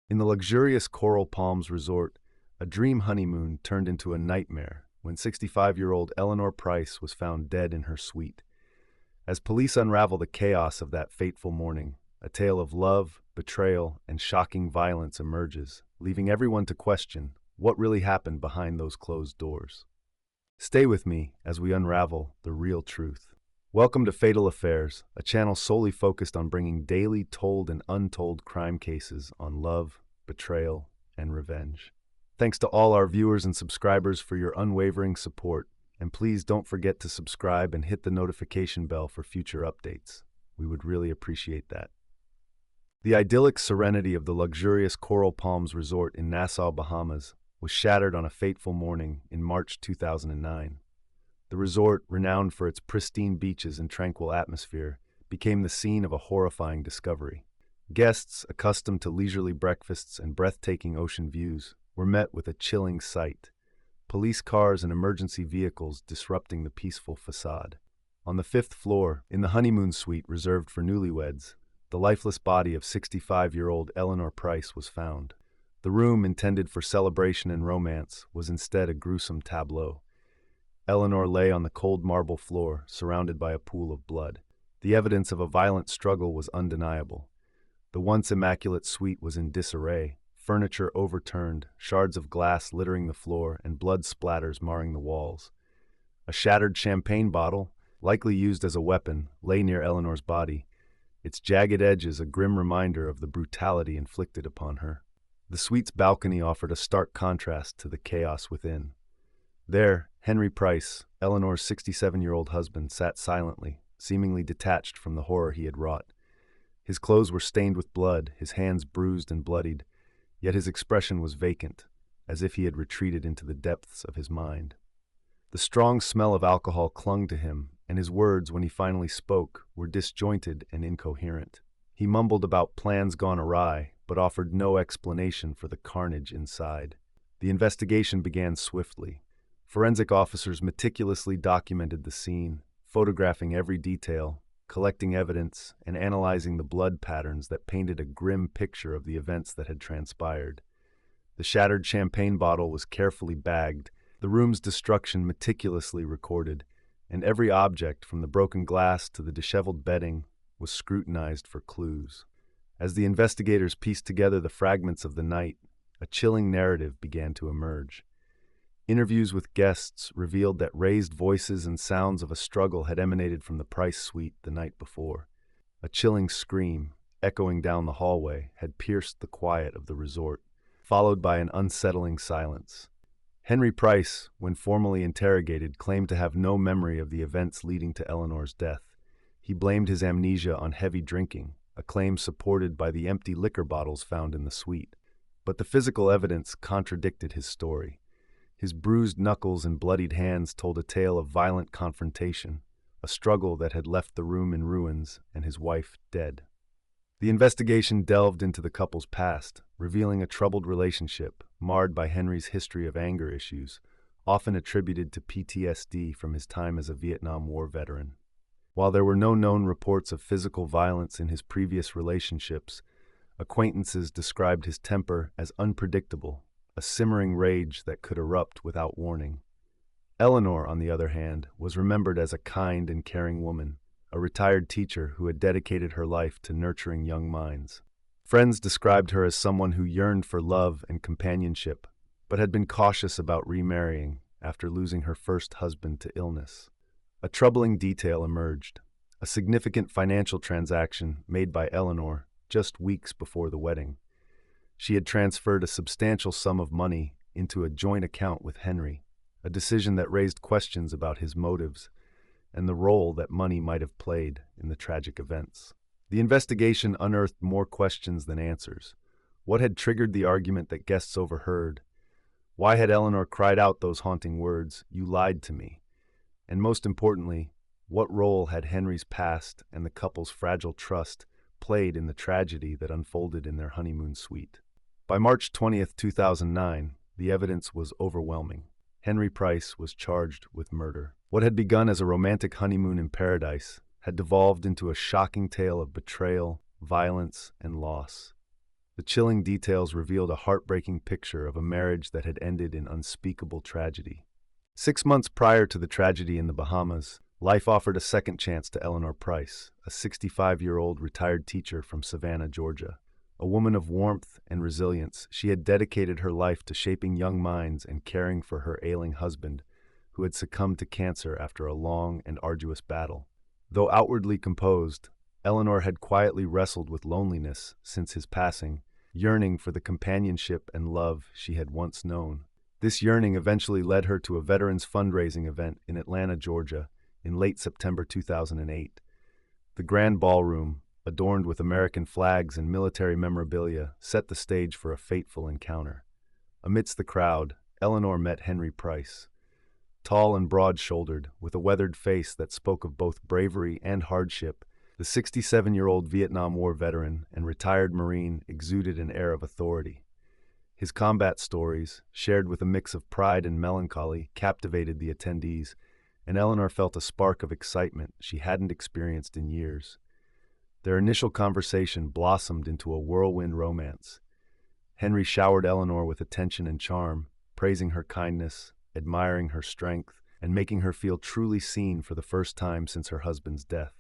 In the luxurious Coral Palms resort, a dream honeymoon turned into a nightmare when 65-year-old Eleanor Price was found dead in her suite. As police unravel the chaos of that fateful morning, a tale of love, betrayal, and shocking violence emerges, leaving everyone to question what really happened behind those closed doors. Stay with me as we unravel the real truth. Welcome to Fatal Affairs, a channel solely focused on bringing daily told and untold crime cases on love, betrayal, and revenge. Thanks to all our viewers and subscribers for your unwavering support, and please don't forget to subscribe and hit the notification bell for future updates. We would really appreciate that. The idyllic serenity of the luxurious Coral Palms resort in Nassau, Bahamas, was shattered on a fateful morning in March 2009. The resort, renowned for its pristine beaches and tranquil atmosphere, became the scene of a horrifying discovery. Guests, accustomed to leisurely breakfasts and breathtaking ocean views, were met with a chilling sight: police cars and emergency vehicles disrupting the peaceful facade. On the fifth floor, in the honeymoon suite reserved for newlyweds, the lifeless body of 65-year-old Eleanor Price was found. The room, intended for celebration and romance, was instead a gruesome tableau. Eleanor lay on the cold marble floor, surrounded by a pool of blood. The evidence of a violent struggle was undeniable. The once immaculate suite was in disarray, furniture overturned, shards of glass littering the floor, and blood splatters marring the walls. A shattered champagne bottle, likely used as a weapon, lay near Eleanor's body, its jagged edges a grim reminder of the brutality inflicted upon her. The suite's balcony offered a stark contrast to the chaos within. There, Henry Price, Eleanor's 67-year-old husband, sat silently, seemingly detached from the horror he had wrought. His clothes were stained with blood, his hands bruised and bloodied, yet his expression was vacant, as if he had retreated into the depths of his mind. The strong smell of alcohol clung to him, and his words, when he finally spoke, were disjointed and incoherent. He mumbled about plans gone awry, but offered no explanation for the carnage inside. The investigation began swiftly. Forensic officers meticulously documented the scene, photographing every detail, collecting evidence, and analyzing the blood patterns that painted a grim picture of the events that had transpired. The shattered champagne bottle was carefully bagged, the room's destruction meticulously recorded, and every object, from the broken glass to the disheveled bedding, was scrutinized for clues. As the investigators pieced together the fragments of the night, a chilling narrative began to emerge. Interviews with guests revealed that raised voices and sounds of a struggle had emanated from the Price suite the night before. A chilling scream, echoing down the hallway, had pierced the quiet of the resort, followed by an unsettling silence. Henry Price, when formally interrogated, claimed to have no memory of the events leading to Eleanor's death. He blamed his amnesia on heavy drinking, a claim supported by the empty liquor bottles found in the suite. But the physical evidence contradicted his story. His bruised knuckles and bloodied hands told a tale of violent confrontation, a struggle that had left the room in ruins and his wife dead. The investigation delved into the couple's past, revealing a troubled relationship marred by Henry's history of anger issues, often attributed to PTSD from his time as a Vietnam War veteran. While there were no known reports of physical violence in his previous relationships, acquaintances described his temper as unpredictable, a simmering rage that could erupt without warning. Eleanor, on the other hand, was remembered as a kind and caring woman, a retired teacher who had dedicated her life to nurturing young minds. Friends described her as someone who yearned for love and companionship, but had been cautious about remarrying after losing her first husband to illness. A troubling detail emerged: a significant financial transaction made by Eleanor just weeks before the wedding. She had transferred a substantial sum of money into a joint account with Henry, a decision that raised questions about his motives and the role that money might have played in the tragic events. The investigation unearthed more questions than answers. What had triggered the argument that guests overheard? Why had Eleanor cried out those haunting words, "You lied to me"? And most importantly, what role had Henry's past and the couple's fragile trust played in the tragedy that unfolded in their honeymoon suite? By March 20th, 2009, the evidence was overwhelming. Henry Price was charged with murder. What had begun as a romantic honeymoon in paradise had devolved into a shocking tale of betrayal, violence, and loss. The chilling details revealed a heartbreaking picture of a marriage that had ended in unspeakable tragedy. 6 months prior to the tragedy in the Bahamas, life offered a second chance to Eleanor Price, a 65-year-old retired teacher from Savannah, Georgia. A woman of warmth and resilience, she had dedicated her life to shaping young minds and caring for her ailing husband, who had succumbed to cancer after a long and arduous battle. Though outwardly composed, Eleanor had quietly wrestled with loneliness since his passing, yearning for the companionship and love she had once known. This yearning eventually led her to a veterans fundraising event in Atlanta, Georgia, in late September 2008. The grand ballroom, adorned with American flags and military memorabilia, set the stage for a fateful encounter. Amidst the crowd, Eleanor met Henry Price. Tall and broad-shouldered, with a weathered face that spoke of both bravery and hardship, the 67-year-old Vietnam War veteran and retired Marine exuded an air of authority. His combat stories, shared with a mix of pride and melancholy, captivated the attendees, and Eleanor felt a spark of excitement she hadn't experienced in years. Their initial conversation blossomed into a whirlwind romance. Henry showered Eleanor with attention and charm, praising her kindness, admiring her strength, and making her feel truly seen for the first time since her husband's death.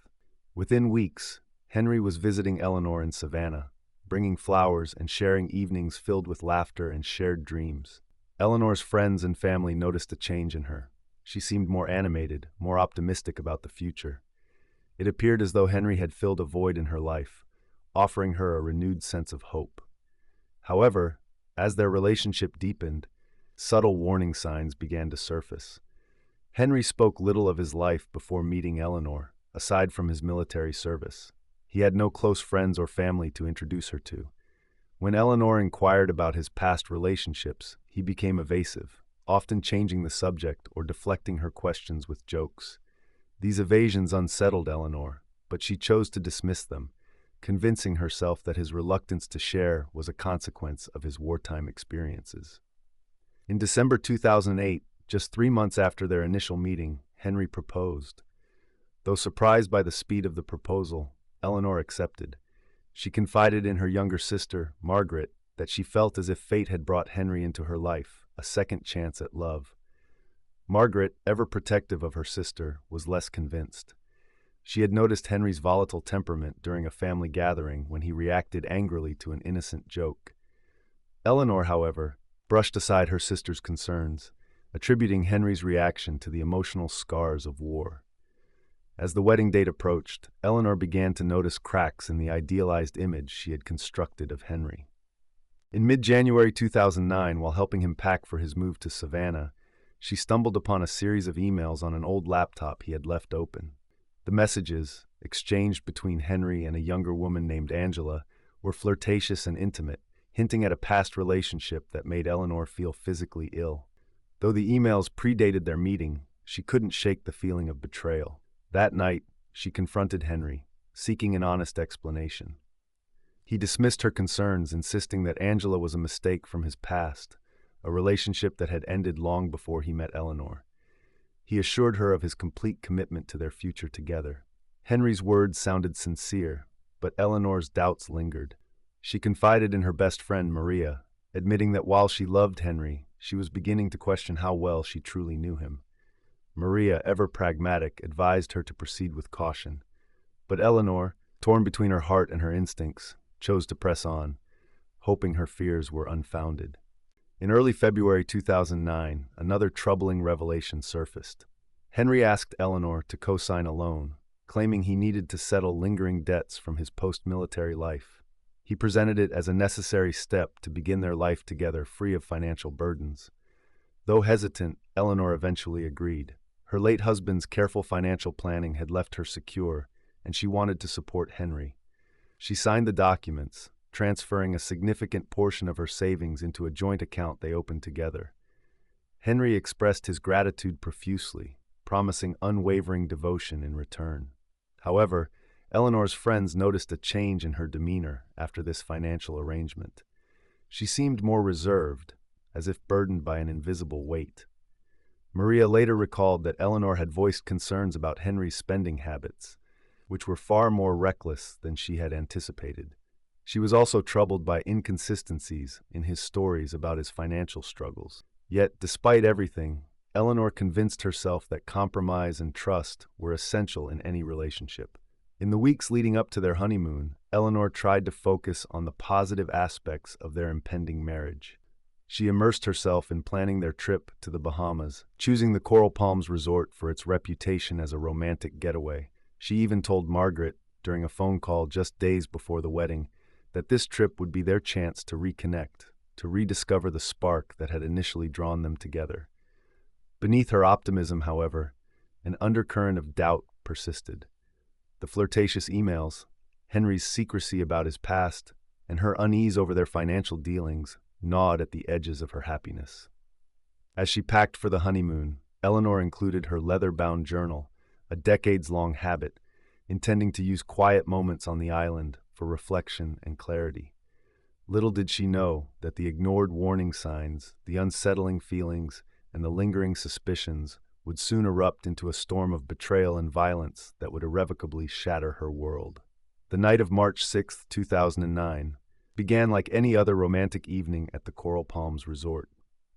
Within weeks, Henry was visiting Eleanor in Savannah, bringing flowers and sharing evenings filled with laughter and shared dreams. Eleanor's friends and family noticed a change in her. She seemed more animated, more optimistic about the future. It appeared as though Henry had filled a void in her life, offering her a renewed sense of hope. However, as their relationship deepened, subtle warning signs began to surface. Henry spoke little of his life before meeting Eleanor, aside from his military service. He had no close friends or family to introduce her to. When Eleanor inquired about his past relationships, he became evasive, often changing the subject or deflecting her questions with jokes. These evasions unsettled Eleanor, but she chose to dismiss them, convincing herself that his reluctance to share was a consequence of his wartime experiences. In December 2008, just 3 months after their initial meeting, Henry proposed. Though surprised by the speed of the proposal, Eleanor accepted. She confided in her younger sister, Margaret, that she felt as if fate had brought Henry into her life, a second chance at love. Margaret, ever protective of her sister, was less convinced. She had noticed Henry's volatile temperament during a family gathering when he reacted angrily to an innocent joke. Eleanor, however, brushed aside her sister's concerns, attributing Henry's reaction to the emotional scars of war. As the wedding date approached, Eleanor began to notice cracks in the idealized image she had constructed of Henry. In mid-January 2009, while helping him pack for his move to Savannah, she stumbled upon a series of emails on an old laptop he had left open. The messages, exchanged between Henry and a younger woman named Angela, were flirtatious and intimate, hinting at a past relationship that made Eleanor feel physically ill. Though the emails predated their meeting, she couldn't shake the feeling of betrayal. That night, she confronted Henry, seeking an honest explanation. He dismissed her concerns, insisting that Angela was a mistake from his past, a relationship that had ended long before he met Eleanor. He assured her of his complete commitment to their future together. Henry's words sounded sincere, but Eleanor's doubts lingered. She confided in her best friend, Maria, admitting that while she loved Henry, she was beginning to question how well she truly knew him. Maria, ever pragmatic, advised her to proceed with caution. But Eleanor, torn between her heart and her instincts, chose to press on, hoping her fears were unfounded. In early February 2009, another troubling revelation surfaced. Henry asked Eleanor to co-sign a loan, claiming he needed to settle lingering debts from his post-military life. He presented it as a necessary step to begin their life together free of financial burdens. Though hesitant, Eleanor eventually agreed. Her late husband's careful financial planning had left her secure, and she wanted to support Henry. She signed the documents, transferring a significant portion of her savings into a joint account they opened together. Henry expressed his gratitude profusely, promising unwavering devotion in return. However, Eleanor's friends noticed a change in her demeanor after this financial arrangement. She seemed more reserved, as if burdened by an invisible weight. Maria later recalled that Eleanor had voiced concerns about Henry's spending habits, which were far more reckless than she had anticipated. She was also troubled by inconsistencies in his stories about his financial struggles. Yet, despite everything, Eleanor convinced herself that compromise and trust were essential in any relationship. In the weeks leading up to their honeymoon, Eleanor tried to focus on the positive aspects of their impending marriage. She immersed herself in planning their trip to the Bahamas, choosing the Coral Palms Resort for its reputation as a romantic getaway. She even told Margaret, during a phone call just days before the wedding, that this trip would be their chance to reconnect, to rediscover the spark that had initially drawn them together. Beneath her optimism, however, an undercurrent of doubt persisted. The flirtatious emails, Henry's secrecy about his past, and her unease over their financial dealings gnawed at the edges of her happiness. As she packed for the honeymoon, Eleanor included her leather-bound journal, a decades-long habit, intending to use quiet moments on the island for reflection and clarity. Little did she know that the ignored warning signs, the unsettling feelings, and the lingering suspicions would soon erupt into a storm of betrayal and violence that would irrevocably shatter her world. The night of March 6, 2009, began like any other romantic evening at the Coral Palms Resort.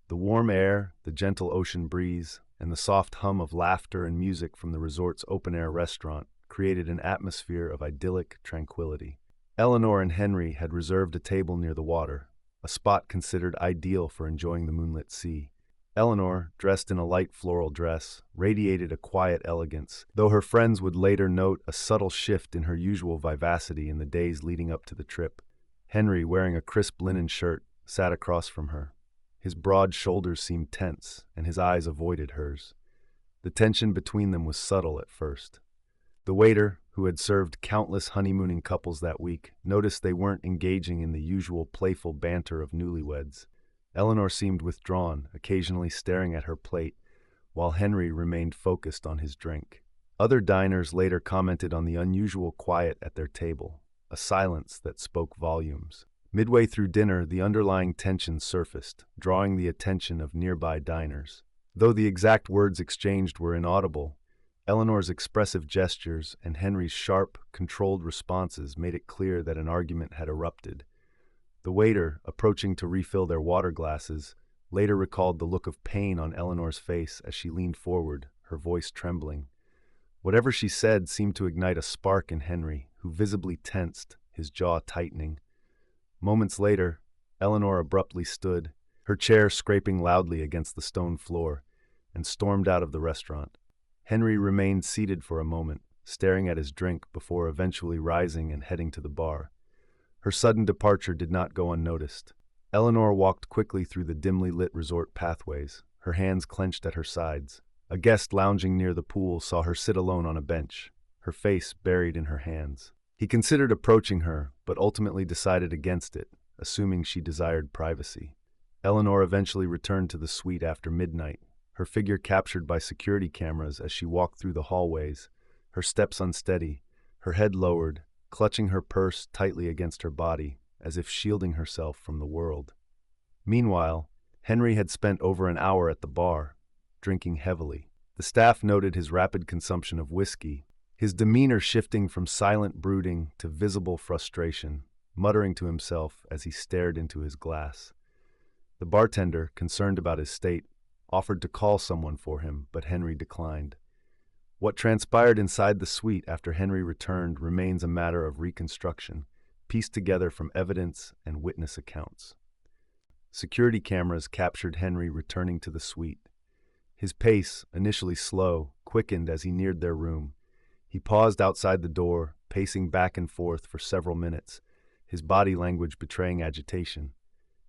The warm air, the gentle ocean breeze, and the soft hum of laughter and music from the resort's open-air restaurant created an atmosphere of idyllic tranquility. Eleanor and Henry had reserved a table near the water, a spot considered ideal for enjoying the moonlit sea. Eleanor, dressed in a light floral dress, radiated a quiet elegance, though her friends would later note a subtle shift in her usual vivacity in the days leading up to the trip. Henry, wearing a crisp linen shirt, sat across from her. His broad shoulders seemed tense, and his eyes avoided hers. The tension between them was subtle at first. The waiter, who had served countless honeymooning couples that week, noticed they weren't engaging in the usual playful banter of newlyweds. Eleanor seemed withdrawn, occasionally staring at her plate, while Henry remained focused on his drink. Other diners later commented on the unusual quiet at their table, a silence that spoke volumes. Midway through dinner, the underlying tension surfaced, drawing the attention of nearby diners. Though the exact words exchanged were inaudible, Eleanor's expressive gestures and Henry's sharp, controlled responses made it clear that an argument had erupted. The waiter, approaching to refill their water glasses, later recalled the look of pain on Eleanor's face as she leaned forward, her voice trembling. Whatever she said seemed to ignite a spark in Henry, who visibly tensed, his jaw tightening. Moments later, Eleanor abruptly stood, her chair scraping loudly against the stone floor, and stormed out of the restaurant. Henry remained seated for a moment, staring at his drink before eventually rising and heading to the bar. Her sudden departure did not go unnoticed. Eleanor walked quickly through the dimly lit resort pathways, her hands clenched at her sides. A guest lounging near the pool saw her sit alone on a bench, her face buried in her hands. He considered approaching her, but ultimately decided against it, assuming she desired privacy. Eleanor eventually returned to the suite after midnight, her figure captured by security cameras as she walked through the hallways, her steps unsteady, her head lowered, clutching her purse tightly against her body, as if shielding herself from the world. Meanwhile, Henry had spent over an hour at the bar, drinking heavily. The staff noted his rapid consumption of whiskey, his demeanor shifting from silent brooding to visible frustration, muttering to himself as he stared into his glass. The bartender, concerned about his state, offered to call someone for him, but Henry declined. What transpired inside the suite after Henry returned remains a matter of reconstruction, pieced together from evidence and witness accounts. Security cameras captured Henry returning to the suite. His pace, initially slow, quickened as he neared their room. He paused outside the door, pacing back and forth for several minutes, his body language betraying agitation.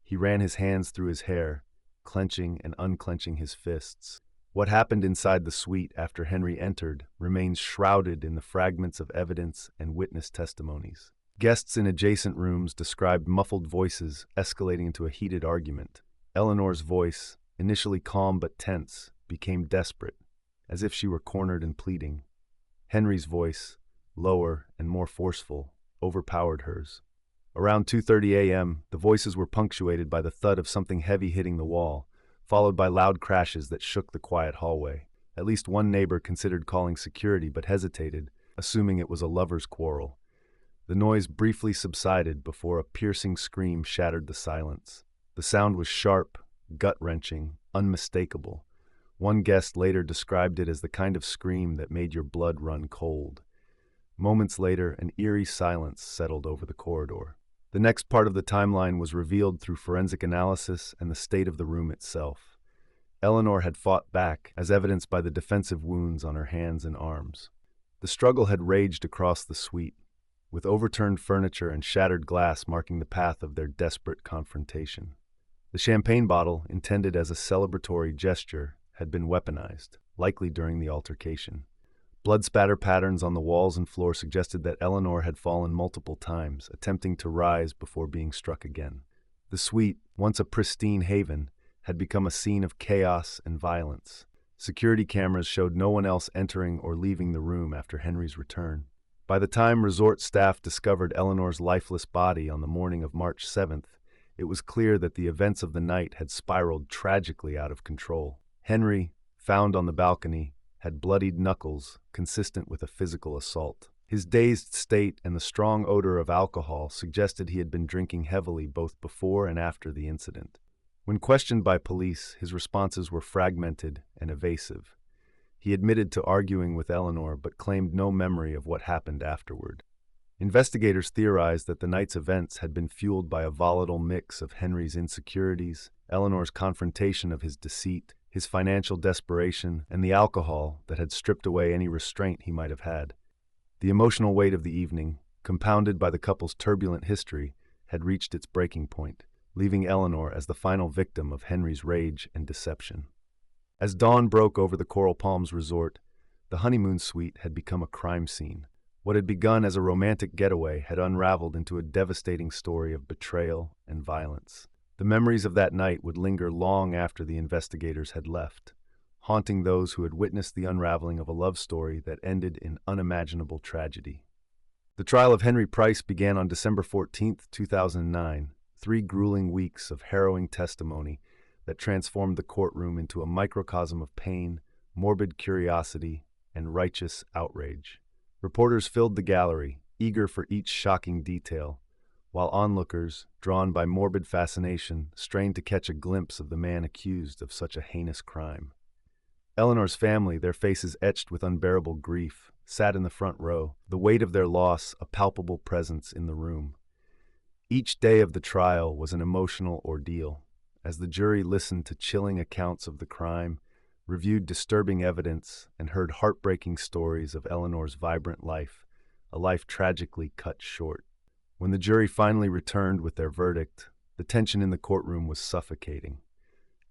He ran his hands through his hair, clenching and unclenching his fists. What happened inside the suite after Henry entered remains shrouded in the fragments of evidence and witness testimonies. Guests in adjacent rooms described muffled voices escalating into a heated argument. Eleanor's voice, initially calm but tense, became desperate, as if she were cornered and pleading. Henry's voice, lower and more forceful, overpowered hers. Around 2:30 a.m., the voices were punctuated by the thud of something heavy hitting the wall, followed by loud crashes that shook the quiet hallway. At least one neighbor considered calling security but hesitated, assuming it was a lover's quarrel. The noise briefly subsided before a piercing scream shattered the silence. The sound was sharp, gut-wrenching, unmistakable. One guest later described it as the kind of scream that made your blood run cold. Moments later, an eerie silence settled over the corridor. The next part of the timeline was revealed through forensic analysis and the state of the room itself. Eleanor had fought back, as evidenced by the defensive wounds on her hands and arms. The struggle had raged across the suite, with overturned furniture and shattered glass marking the path of their desperate confrontation. The champagne bottle, intended as a celebratory gesture, had been weaponized, likely during the altercation. Blood spatter patterns on the walls and floor suggested that Eleanor had fallen multiple times, attempting to rise before being struck again. The suite, once a pristine haven, had become a scene of chaos and violence. Security cameras showed no one else entering or leaving the room after Henry's return. By the time resort staff discovered Eleanor's lifeless body on the morning of March 7th, it was clear that the events of the night had spiraled tragically out of control. Henry, found on the balcony, had bloodied knuckles consistent with a physical assault. His dazed state and the strong odor of alcohol suggested he had been drinking heavily both before and after the incident. When questioned by police, his responses were fragmented and evasive. He admitted to arguing with Eleanor but claimed no memory of what happened afterward. Investigators theorized that the night's events had been fueled by a volatile mix of Henry's insecurities, Eleanor's confrontation of his deceit, his financial desperation, and the alcohol that had stripped away any restraint he might have had. The emotional weight of the evening, compounded by the couple's turbulent history, had reached its breaking point, leaving Eleanor as the final victim of Henry's rage and deception. As dawn broke over the Coral Palms resort, the honeymoon suite had become a crime scene. What had begun as a romantic getaway had unraveled into a devastating story of betrayal and violence. The memories of that night would linger long after the investigators had left, haunting those who had witnessed the unraveling of a love story that ended in unimaginable tragedy. The trial of Henry Price began on December 14, 2009, 3 grueling weeks of harrowing testimony that transformed the courtroom into a microcosm of pain, morbid curiosity, and righteous outrage. Reporters filled the gallery, eager for each shocking detail, while onlookers, drawn by morbid fascination, strained to catch a glimpse of the man accused of such a heinous crime. Eleanor's family, their faces etched with unbearable grief, sat in the front row, the weight of their loss a palpable presence in the room. Each day of the trial was an emotional ordeal, as the jury listened to chilling accounts of the crime, reviewed disturbing evidence, and heard heartbreaking stories of Eleanor's vibrant life, a life tragically cut short. When the jury finally returned with their verdict, the tension in the courtroom was suffocating.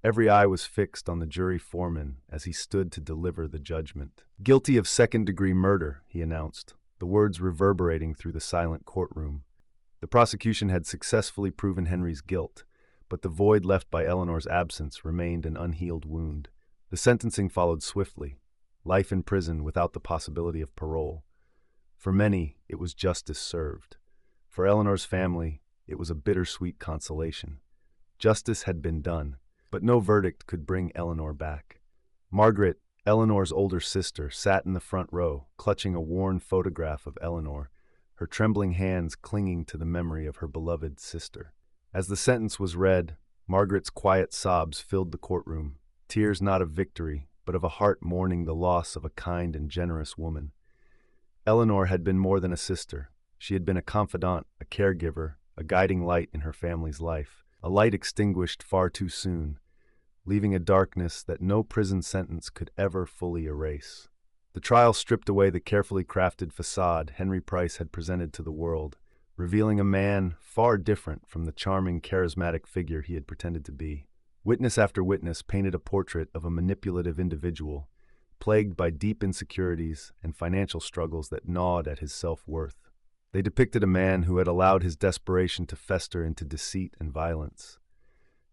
Every eye was fixed on the jury foreman as he stood to deliver the judgment. "Guilty of second-degree murder," he announced, the words reverberating through the silent courtroom. The prosecution had successfully proven Henry's guilt, but the void left by Eleanor's absence remained an unhealed wound. The sentencing followed swiftly, life in prison without the possibility of parole. For many, it was justice served. For Eleanor's family, it was a bittersweet consolation. Justice had been done, but no verdict could bring Eleanor back. Margaret, Eleanor's older sister, sat in the front row, clutching a worn photograph of Eleanor, her trembling hands clinging to the memory of her beloved sister. As the sentence was read, Margaret's quiet sobs filled the courtroom, tears not of victory, but of a heart mourning the loss of a kind and generous woman. Eleanor had been more than a sister. She had been a confidant, a caregiver, a guiding light in her family's life, a light extinguished far too soon, leaving a darkness that no prison sentence could ever fully erase. The trial stripped away the carefully crafted facade Henry Price had presented to the world, revealing a man far different from the charming, charismatic figure he had pretended to be. Witness after witness painted a portrait of a manipulative individual, plagued by deep insecurities and financial struggles that gnawed at his self-worth. They depicted a man who had allowed his desperation to fester into deceit and violence.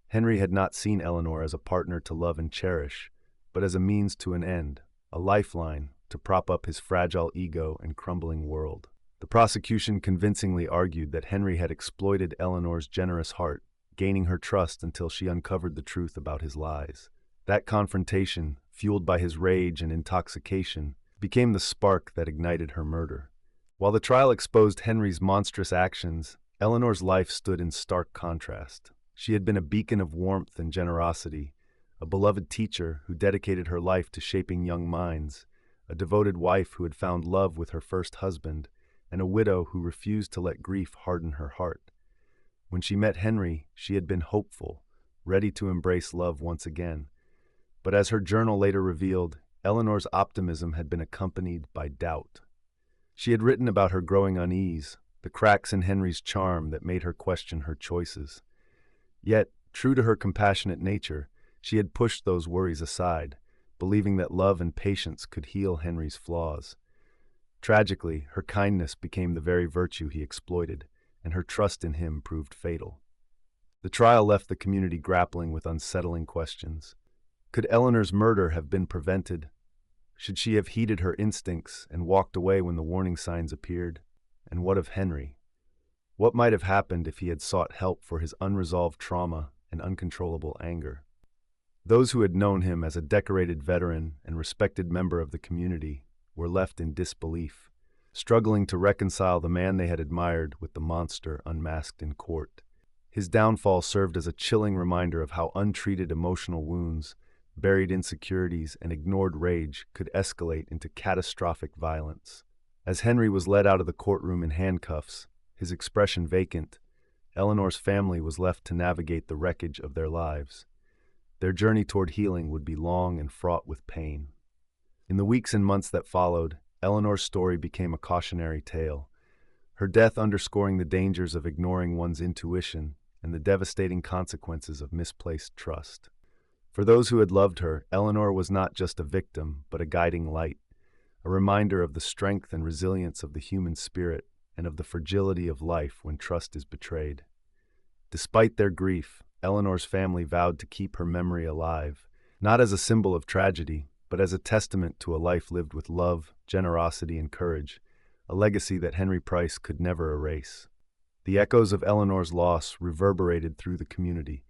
Henry had not seen Eleanor as a partner to love and cherish, but as a means to an end, a lifeline to prop up his fragile ego and crumbling world. The prosecution convincingly argued that Henry had exploited Eleanor's generous heart, gaining her trust until she uncovered the truth about his lies. That confrontation, fueled by his rage and intoxication, became the spark that ignited her murder. While the trial exposed Henry's monstrous actions, Eleanor's life stood in stark contrast. She had been a beacon of warmth and generosity, a beloved teacher who dedicated her life to shaping young minds, a devoted wife who had found love with her first husband, and a widow who refused to let grief harden her heart. When she met Henry, she had been hopeful, ready to embrace love once again. But as her journal later revealed, Eleanor's optimism had been accompanied by doubt. She had written about her growing unease, the cracks in Henry's charm that made her question her choices. Yet, true to her compassionate nature, she had pushed those worries aside, believing that love and patience could heal Henry's flaws. Tragically, her kindness became the very virtue he exploited, and her trust in him proved fatal. The trial left the community grappling with unsettling questions. Could Eleanor's murder have been prevented? Should she have heeded her instincts and walked away when the warning signs appeared? And what of Henry? What might have happened if he had sought help for his unresolved trauma and uncontrollable anger? Those who had known him as a decorated veteran and respected member of the community were left in disbelief, struggling to reconcile the man they had admired with the monster unmasked in court. His downfall served as a chilling reminder of how untreated emotional wounds, buried insecurities, and ignored rage could escalate into catastrophic violence. As Henry was led out of the courtroom in handcuffs, his expression vacant, Eleanor's family was left to navigate the wreckage of their lives. Their journey toward healing would be long and fraught with pain. In the weeks and months that followed, Eleanor's story became a cautionary tale, her death underscoring the dangers of ignoring one's intuition and the devastating consequences of misplaced trust. For those who had loved her, Eleanor was not just a victim, but a guiding light, a reminder of the strength and resilience of the human spirit and of the fragility of life when trust is betrayed. Despite their grief, Eleanor's family vowed to keep her memory alive, not as a symbol of tragedy, but as a testament to a life lived with love, generosity, and courage, a legacy that Henry Price could never erase. The echoes of Eleanor's loss reverberated through the community,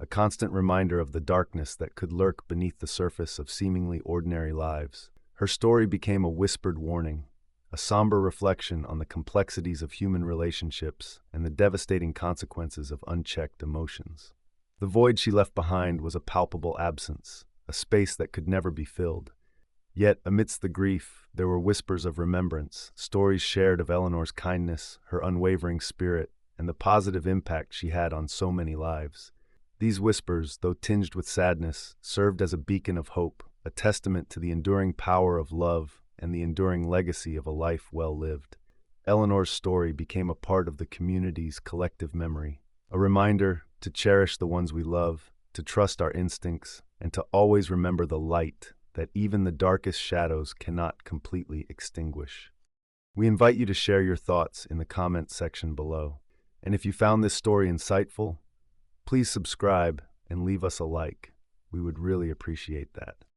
a constant reminder of the darkness that could lurk beneath the surface of seemingly ordinary lives. Her story became a whispered warning, a somber reflection on the complexities of human relationships and the devastating consequences of unchecked emotions. The void she left behind was a palpable absence, a space that could never be filled. Yet, amidst the grief, there were whispers of remembrance, stories shared of Eleanor's kindness, her unwavering spirit, and the positive impact she had on so many lives. These whispers, though tinged with sadness, served as a beacon of hope, a testament to the enduring power of love and the enduring legacy of a life well lived. Eleanor's story became a part of the community's collective memory, a reminder to cherish the ones we love, to trust our instincts, and to always remember the light that even the darkest shadows cannot completely extinguish. We invite you to share your thoughts in the comments section below. And if you found this story insightful, please subscribe and leave us a like. We would really appreciate that.